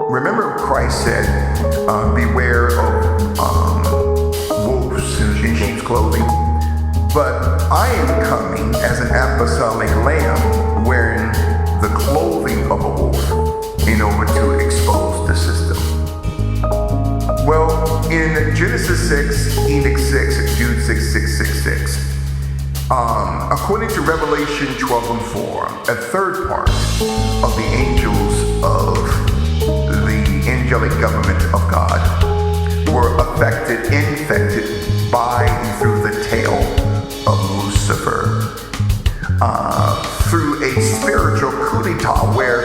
Remember, Christ said, beware of wolves in sheep's clothing. But I am coming as an apostolic lamb wearing the clothing of a wolf in order to expose the system. Well, in Genesis 6, Enoch 6, Jude 6, 6, according to Revelation 12 and 4, a third part of the angels of the angelic government of God were infected by and through the tail of Lucifer, through a spiritual coup d'etat where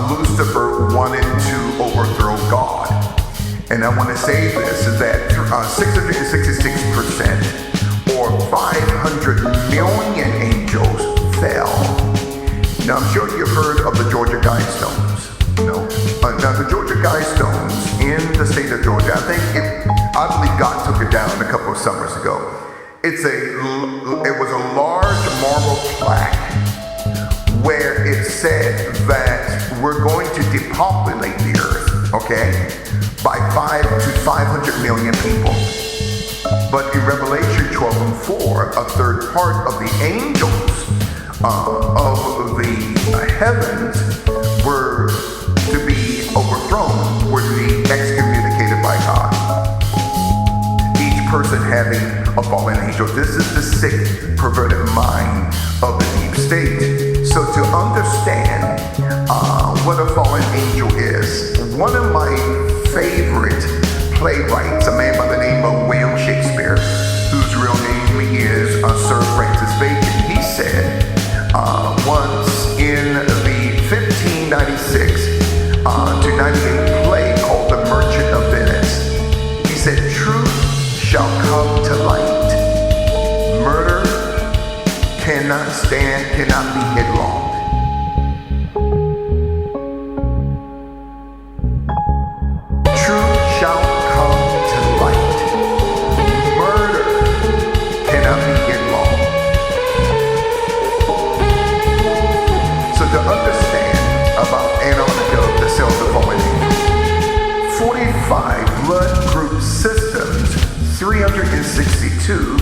Lucifer wanted to overthrow God. And I want to say this, is that 666% or 500 million angels fell. Now I'm sure you've heard of the Georgia Guidestones. No. Now the Georgia Guidestones in the state of Georgia, I believe God took it down a couple of summers ago. It was a large marble plaque where it said that we're going to depopulate the earth, okay, by 500 million people. But in Revelation 12 and 4, a third part of the angels of the heavens were to be overthrown, were to be excommunicated by God. Each person having a fallen angel. This is the sick, perverted mind of the deep state. So to understand what a fallen angel is, one of my favorite playwrights, a man by the name of William Shakespeare, whose real name is Sir Francis Bacon, he said once in the 1596 to 98 play called The Merchant of Venice, he said, truth shall come to light. Murder cannot be hid long. Truth shall come to light. Murder cannot be hid long. So to understand about Antarctica, the cells of fallen angels, 45 blood group systems, 362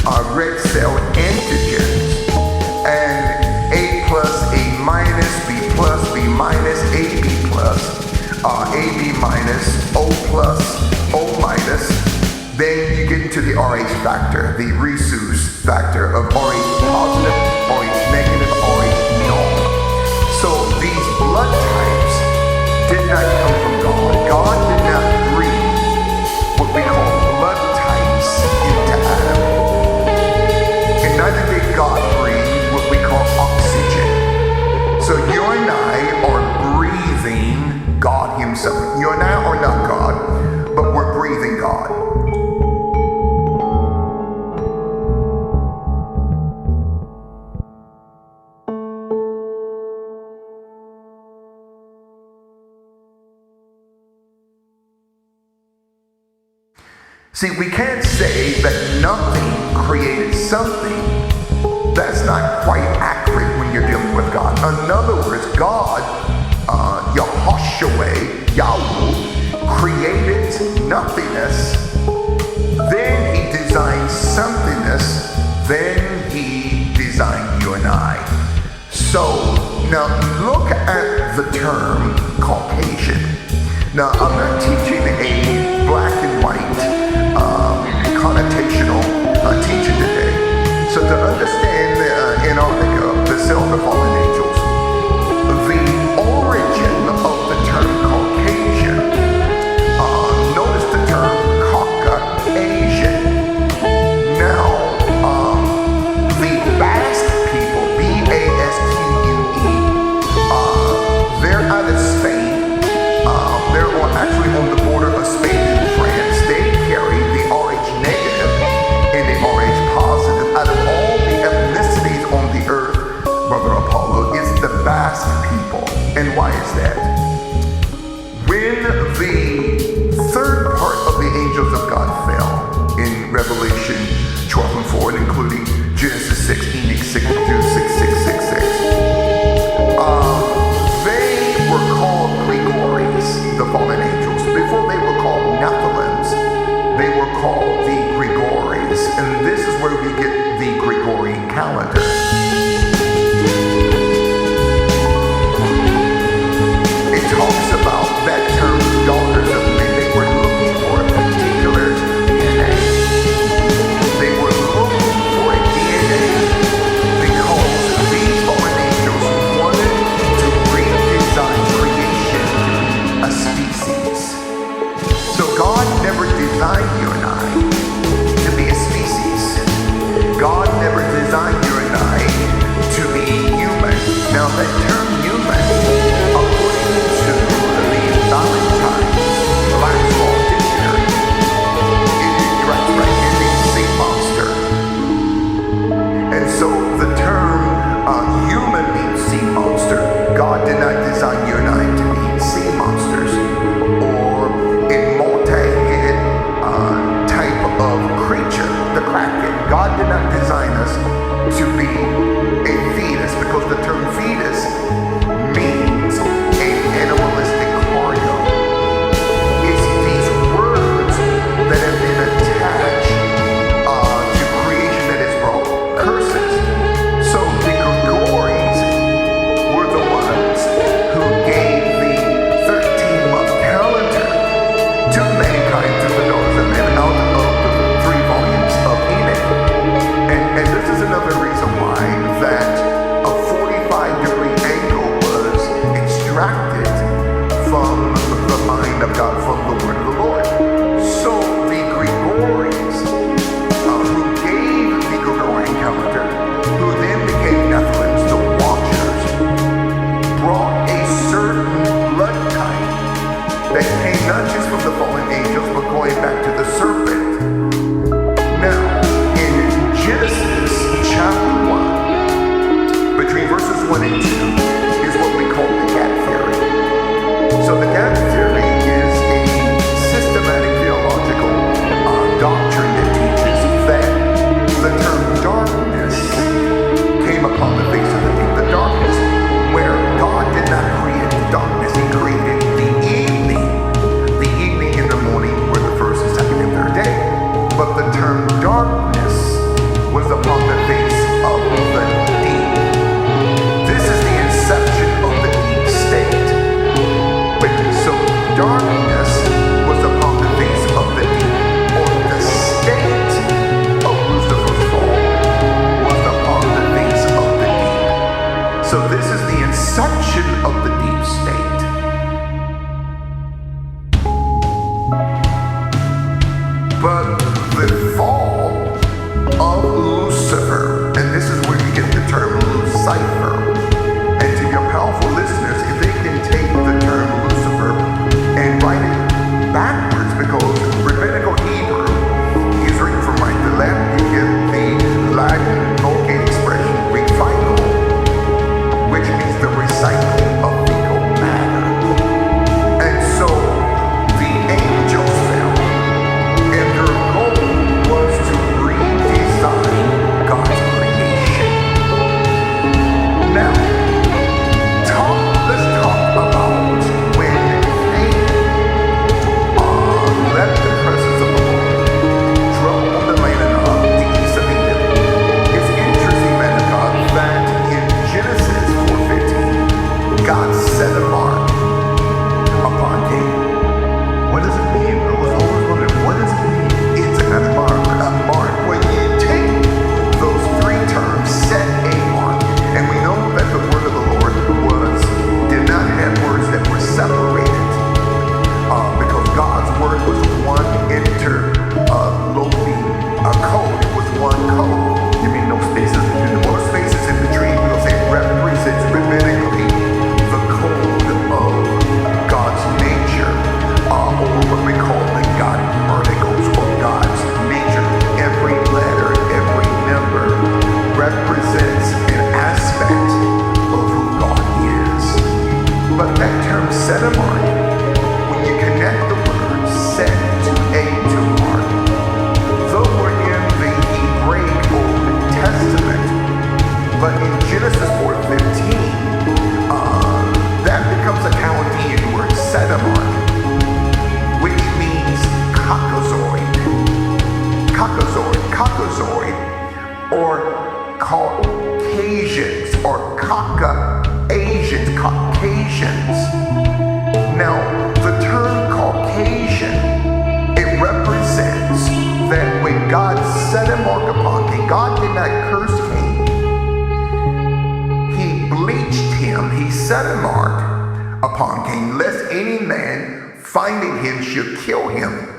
are red cell antigens, and A plus, A minus, B plus, B minus, AB plus, AB minus, O plus, O minus. Then you get into the RH factor, the rhesus factor of RH positive, RH negative, RH null. So these blood types did not come from God. God did not breathe what we call blood types into Adam. And neither did God breathe what we call oxygen. So you and I are breathing God himself. You and I are not God, but we're breathing God. See, we can't say that nothing created something. That's not quite accurate when you're dealing with God. In other words, God, Yahushua, Yahweh, created nothingness. Then he designed somethingness. Then he designed you and I. So now look at the term Caucasian. Now I'm not teaching a black and white connotational teaching today. So to understand Antarctica, the cells of fallen angels, the origin of the term Caucasian, notice the term Caucasian. Now, the Basque people, B-A-S-Q-U-E, they're out of Spain. They're actually on the border of Spain and France. They carry the RH negative and the RH positive. Out of all the ethnicities on the earth, Brother Apollo, is the Basque people. And why is that? When the third part of the angels of God fell in Revelation 12 and 4, and including Genesis 6, Enoch 6, Jude 6, 6, 6, 6, they were called Gregories. called the Gregories, and this is where we get the Gregorian calendar. It talks about that term, daughters of men. They were looking for a particular DNA. They were looking for a DNA because these fallen angels wanted to redesign creation a species. So God never designed you and I to be a species. God never designed you and I to be human. Now that term human, according to the Valentine's Black's Dictionary, it means sea monster. And so the term human means sea monster. God did not design you and I to be sea monsters or a multi-headed type of creature, the kraken. God did not design us to be a fetus, because the term fetus means an animalistic cargo. It's these words that have been attached to creation that has brought curses. So the Gregories were the ones who gave the 13-month calendar to mankind, to the daughters of men, out of the 3 volumes of Enoch. And this is another reason why that a 45-degree angle was extracted from the mind of God, from the word of the Lord. So the Gregories, who gave the Gregorian calendar, who then became Nephilims, the Watchers, brought a certain blood type that came not just from the fallen angels, but going back to the serpent. Now, in Genesis chapter 1, between verses 1 and 2, is what we call the gap theory. So the gap theory is a systematic theological doctrine that teaches that the term darkness came upon the face of the deep. The darkness where God did not create the darkness, He created the evening. The evening and the morning were the first, second, and third day. But the term darkness was upon the face of the deep. This is the inception of the deep state. So darkness was upon the face of the deep, or the state of Lucifer's fall was upon the face of the deep. So this is the inception of the deep state. But the fall of Lucifer, and this is where you get the term Lucifer. And to your powerful listeners, if they can take the term Lucifer and write upon Cain, lest any man finding him should kill him.